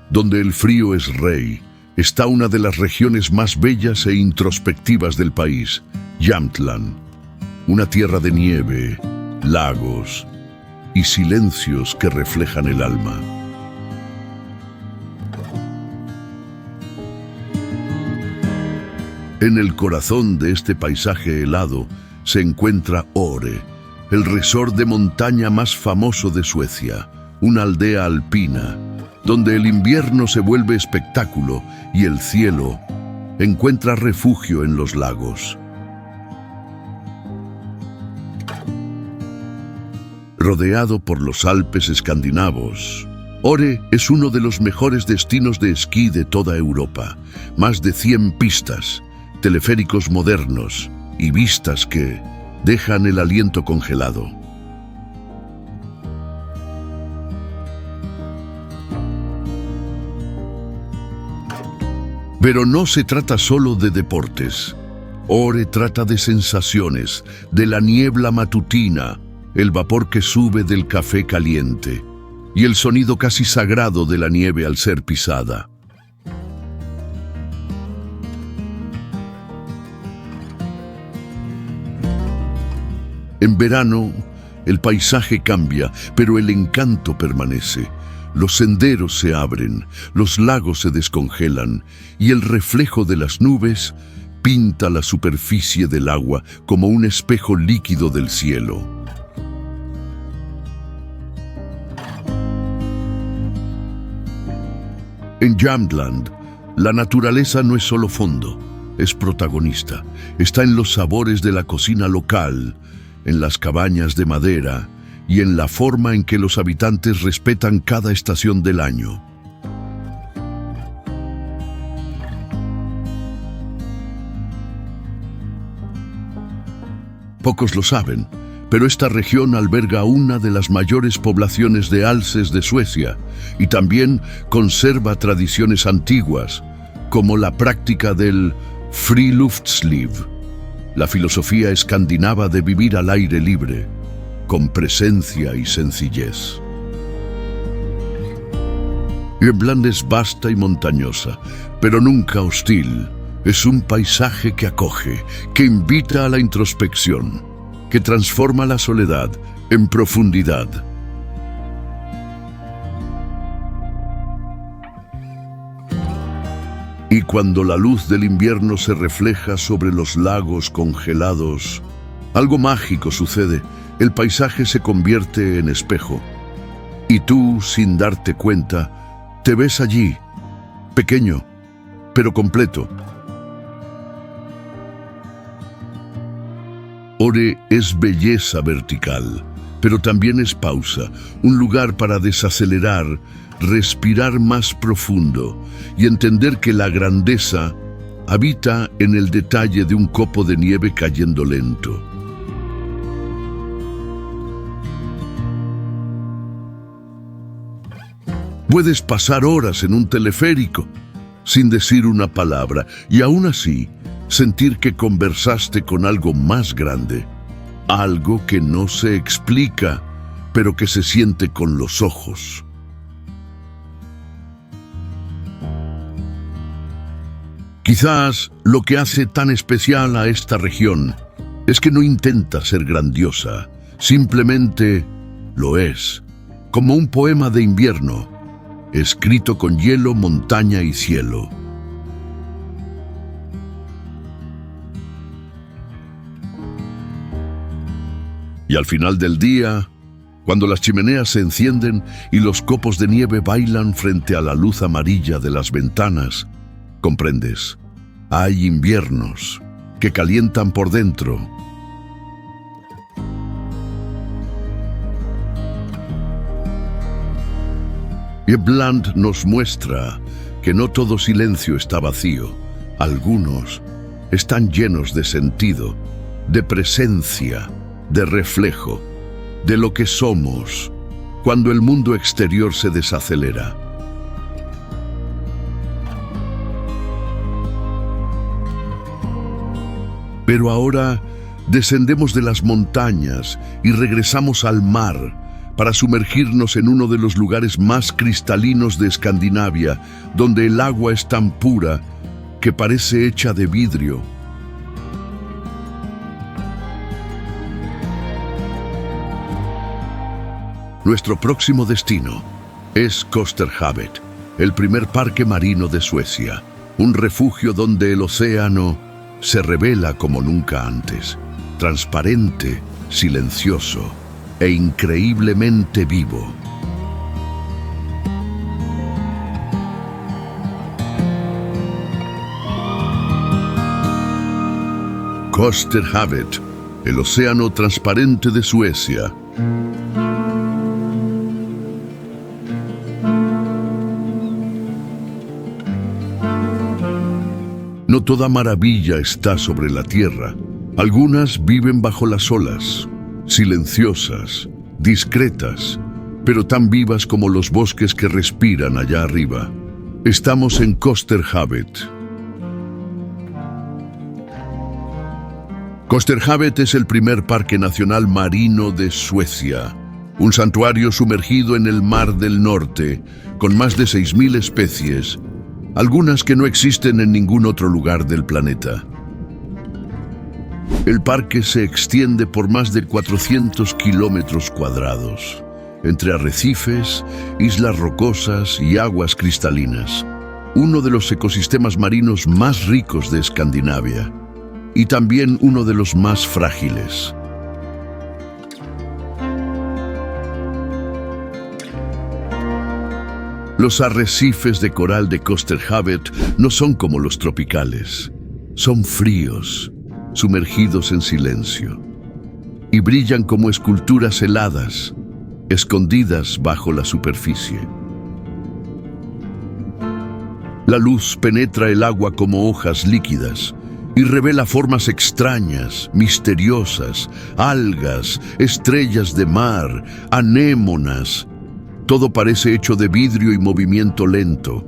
S1: donde el frío es rey, está una de las regiones más bellas e introspectivas del país, Jämtland, una tierra de nieve, lagos y silencios que reflejan el alma. En el corazón de este paisaje helado se encuentra Ore, el resort de montaña más famoso de Suecia, una aldea alpina, donde el invierno se vuelve espectáculo y el cielo encuentra refugio en los lagos. Rodeado por los Alpes escandinavos, Ore es uno de los mejores destinos de esquí de toda Europa. Más de 100 pistas, teleféricos modernos y vistas que dejan el aliento congelado. Pero no se trata solo de deportes. Ore trata de sensaciones, de la niebla matutina, el vapor que sube del café caliente y el sonido casi sagrado de la nieve al ser pisada. En verano, el paisaje cambia, pero el encanto permanece. Los senderos se abren, los lagos se descongelan y el reflejo de las nubes pinta la superficie del agua como un espejo líquido del cielo. En Jämtland, la naturaleza no es solo fondo, es protagonista. Está en los sabores de la cocina local, en las cabañas de madera y en la forma en que los habitantes respetan cada estación del año. Pocos lo saben, pero esta región alberga una de las mayores poblaciones de alces de Suecia y también conserva tradiciones antiguas, como la práctica del friluftsliv, la filosofía escandinava de vivir al aire libre, con presencia y sencillez. Jämtland es vasta y montañosa, pero nunca hostil. Es un paisaje que acoge, que invita a la introspección, que transforma la soledad en profundidad. Y cuando la luz del invierno se refleja sobre los lagos congelados, algo mágico sucede. El paisaje se convierte en espejo. Y tú, sin darte cuenta, te ves allí, pequeño, pero completo. Ore es belleza vertical, pero también es pausa, un lugar para desacelerar, respirar más profundo y entender que la grandeza habita en el detalle de un copo de nieve cayendo lento. Puedes pasar horas en un teleférico sin decir una palabra y aún así sentir que conversaste con algo más grande, algo que no se explica, pero que se siente con los ojos. Quizás lo que hace tan especial a esta región es que no intenta ser grandiosa, simplemente lo es, como un poema de invierno, escrito con hielo, montaña y cielo. Y al final del día, cuando las chimeneas se encienden y los copos de nieve bailan frente a la luz amarilla de las ventanas, comprendes, hay inviernos que calientan por dentro. Y Bland nos muestra que no todo silencio está vacío. Algunos están llenos de sentido, de presencia, de reflejo, de lo que somos cuando el mundo exterior se desacelera. Pero ahora descendemos de las montañas y regresamos al mar para sumergirnos en uno de los lugares más cristalinos de Escandinavia, donde el agua es tan pura que parece hecha de vidrio. Nuestro próximo destino es Kosterhavet, el primer parque marino de Suecia, un refugio donde el océano se revela como nunca antes, transparente, silencioso e increíblemente vivo. Kosterhavet, el océano transparente de Suecia. No toda maravilla está sobre la tierra. Algunas viven bajo las olas, silenciosas, discretas, pero tan vivas como los bosques que respiran allá arriba. Estamos en Kosterhavet. Kosterhavet es el primer parque nacional marino de Suecia, un santuario sumergido en el Mar del Norte, con más de 6.000 especies, algunas que no existen en ningún otro lugar del planeta. El parque se extiende por más de 400 kilómetros cuadrados, entre arrecifes, islas rocosas y aguas cristalinas, uno de los ecosistemas marinos más ricos de Escandinavia, y también uno de los más frágiles. Los arrecifes de coral de Kosterhavet no son como los tropicales. Son fríos, sumergidos en silencio, y brillan como esculturas heladas, escondidas bajo la superficie. La luz penetra el agua como hojas líquidas y revela formas extrañas, misteriosas, algas, estrellas de mar, anémonas. Todo parece hecho de vidrio y movimiento lento.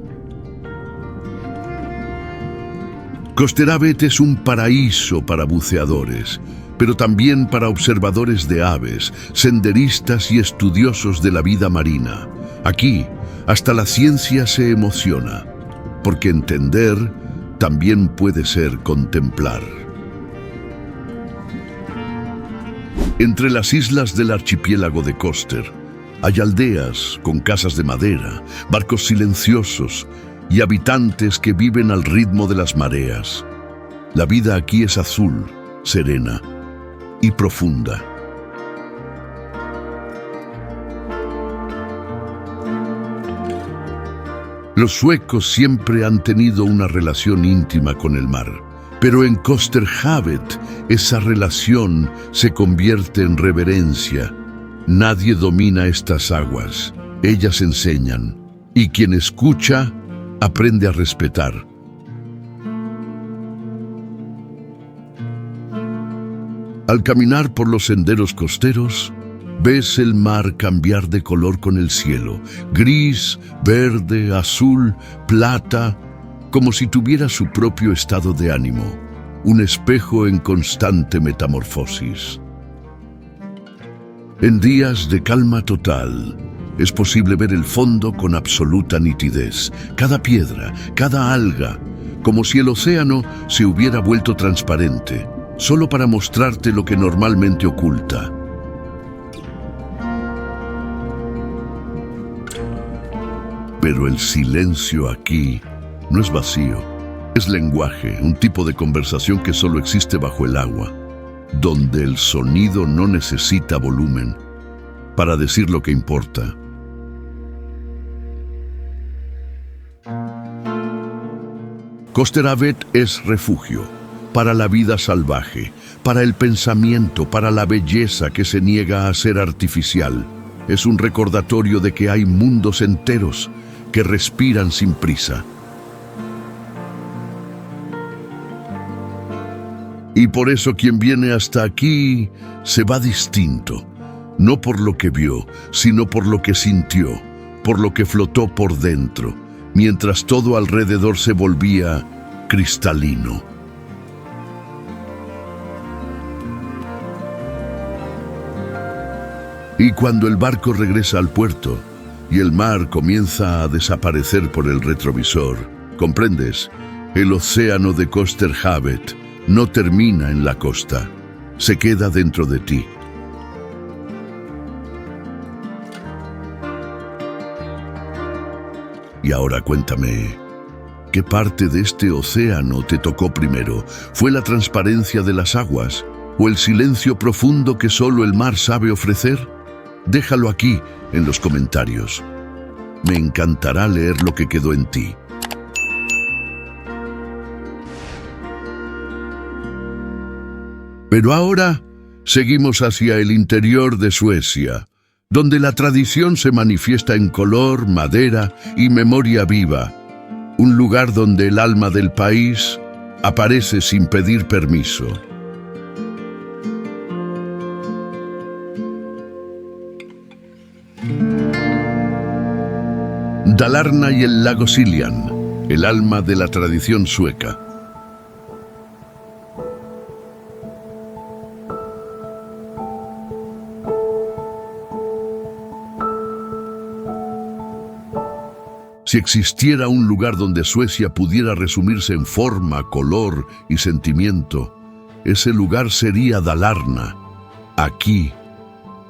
S1: Kosterhavet es un paraíso para buceadores, pero también para observadores de aves, senderistas y estudiosos de la vida marina. Aquí, hasta la ciencia se emociona, porque entender también puede ser contemplar. Entre las islas del archipiélago de Koster hay aldeas con casas de madera, barcos silenciosos y habitantes que viven al ritmo de las mareas. La vida aquí es azul, serena y profunda. Los suecos siempre han tenido una relación íntima con el mar, pero en Kosterhavet esa relación se convierte en reverencia. Nadie domina estas aguas, ellas enseñan, y quien escucha aprende a respetar. Al caminar por los senderos costeros, ves el mar cambiar de color con el cielo, gris, verde, azul, plata, como si tuviera su propio estado de ánimo, un espejo en constante metamorfosis. En días de calma total, es posible ver el fondo con absoluta nitidez, cada piedra, cada alga, como si el océano se hubiera vuelto transparente, solo para mostrarte lo que normalmente oculta. Pero el silencio aquí no es vacío, es lenguaje, un tipo de conversación que solo existe bajo el agua, donde el sonido no necesita volumen para decir lo que importa. Kosterhavet es refugio para la vida salvaje, para el pensamiento, para la belleza que se niega a ser artificial. Es un recordatorio de que hay mundos enteros que respiran sin prisa. Y por eso quien viene hasta aquí se va distinto, no por lo que vio, sino por lo que sintió, por lo que flotó por dentro, mientras todo alrededor se volvía cristalino. Y cuando el barco regresa al puerto y el mar comienza a desaparecer por el retrovisor, ¿comprendes? El océano de Kosterhavet no termina en la costa, se queda dentro de ti. Y ahora cuéntame, ¿qué parte de este océano te tocó primero? ¿Fue la transparencia de las aguas o el silencio profundo que solo el mar sabe ofrecer? Déjalo aquí, en los comentarios. Me encantará leer lo que quedó en ti. Pero ahora seguimos hacia el interior de Suecia, donde la tradición se manifiesta en color, madera y memoria viva. Un lugar donde el alma del país aparece sin pedir permiso. Dalarna y el lago Siljan, el alma de la tradición sueca. Si existiera un lugar donde Suecia pudiera resumirse en forma, color y sentimiento, ese lugar sería Dalarna. Aquí,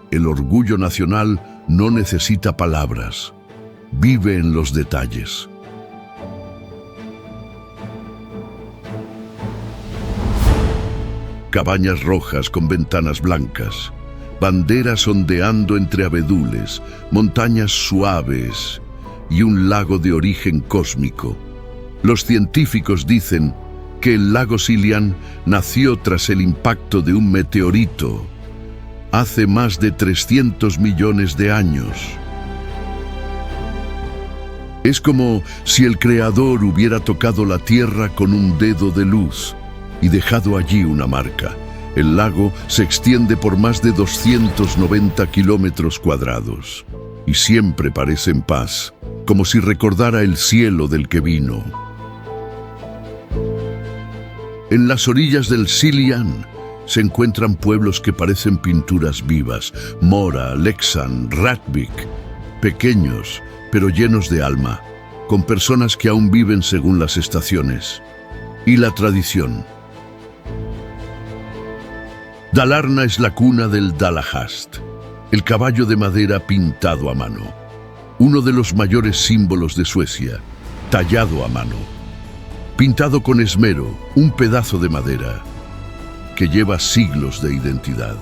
S1: el orgullo nacional no necesita palabras. Vive en los detalles. Cabañas rojas con ventanas blancas, banderas ondeando entre abedules, montañas suaves y un lago de origen cósmico. Los científicos dicen que el lago Siljan nació tras el impacto de un meteorito hace más de 300 millones de años. Es como si el Creador hubiera tocado la tierra con un dedo de luz y dejado allí una marca. El lago se extiende por más de 290 kilómetros cuadrados y siempre parece en paz, como si recordara el cielo del que vino. En las orillas del Siljan se encuentran pueblos que parecen pinturas vivas: Mora, Leksand, Rättvik, pequeños pero llenos de alma, con personas que aún viven según las estaciones. y la tradición. Dalarna es la cuna del Dalahast, el caballo de madera pintado a mano, uno de los mayores símbolos de Suecia, tallado a mano, pintado con esmero, un pedazo de madera que lleva siglos de identidad.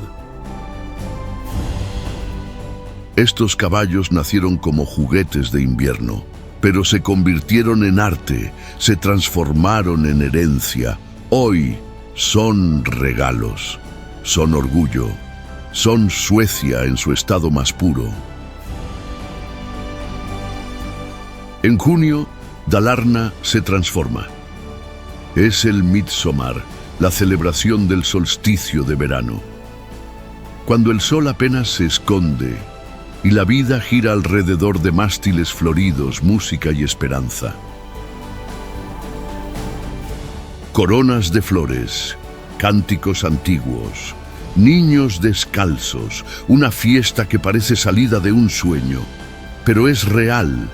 S1: Estos caballos nacieron como juguetes de invierno, pero se convirtieron en arte, se transformaron en herencia. Hoy son regalos, son orgullo, son Suecia en su estado más puro. En junio, Dalarna se transforma. Es el Midsommar, la celebración del solsticio de verano. Cuando el sol apenas se esconde y la vida gira alrededor de mástiles floridos, música y esperanza. Coronas de flores, cánticos antiguos, niños descalzos, una fiesta que parece salida de un sueño, pero es real,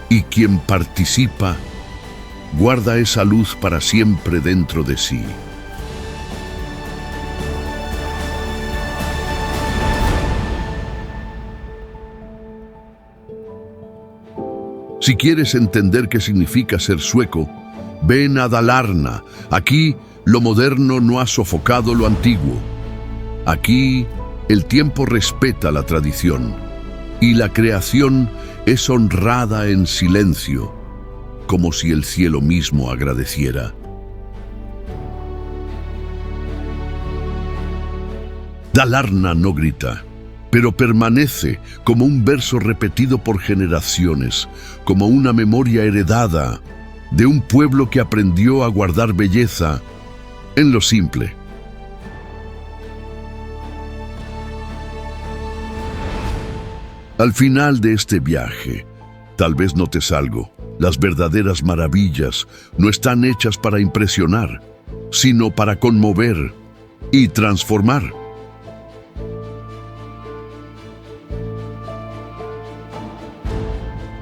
S1: y quien participa guarda esa luz para siempre dentro de sí. Si quieres entender qué significa ser sueco, ven a Dalarna. Aquí lo moderno no ha sofocado lo antiguo. Aquí el tiempo respeta la tradición y la creación es honrada en silencio, como si el cielo mismo agradeciera. Dalarna no grita, pero permanece como un verso repetido por generaciones, como una memoria heredada de un pueblo que aprendió a guardar belleza en lo simple. Al final de este viaje, tal vez notes algo. Las verdaderas maravillas no están hechas para impresionar, sino para conmover y transformar.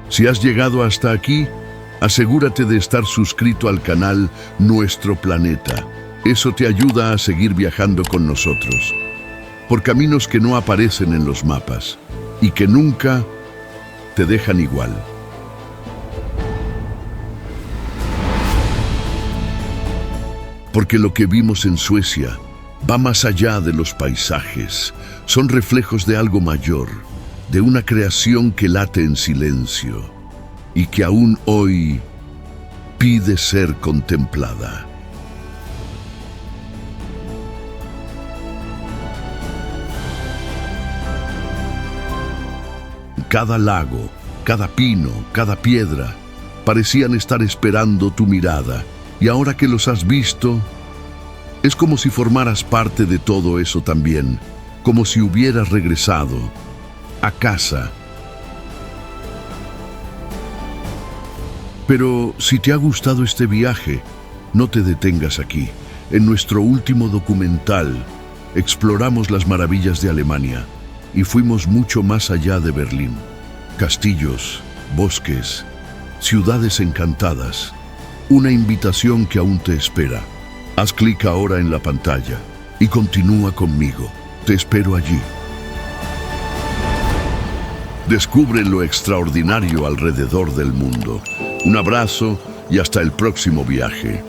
S1: Si has llegado hasta aquí, asegúrate de estar suscrito al canal Nuestro Planeta. Eso te ayuda a seguir viajando con nosotros, por caminos que no aparecen en los mapas y que nunca te dejan igual. Porque lo que vimos en Suecia va más allá de los paisajes, son reflejos de algo mayor, de una creación que late en silencio y que aún hoy pide ser contemplada. Cada lago, cada pino, cada piedra parecían estar esperando tu mirada, y ahora que los has visto, es como si formaras parte de todo eso también, como si hubieras regresado a casa. Pero si te ha gustado este viaje, no te detengas aquí. En nuestro último documental, exploramos las maravillas de Alemania y fuimos mucho más allá de Berlín. Castillos, bosques, ciudades encantadas. Una invitación que aún te espera. Haz clic ahora en la pantalla y continúa conmigo. Te espero allí. Descubre lo extraordinario alrededor del mundo. Un abrazo y hasta el próximo viaje.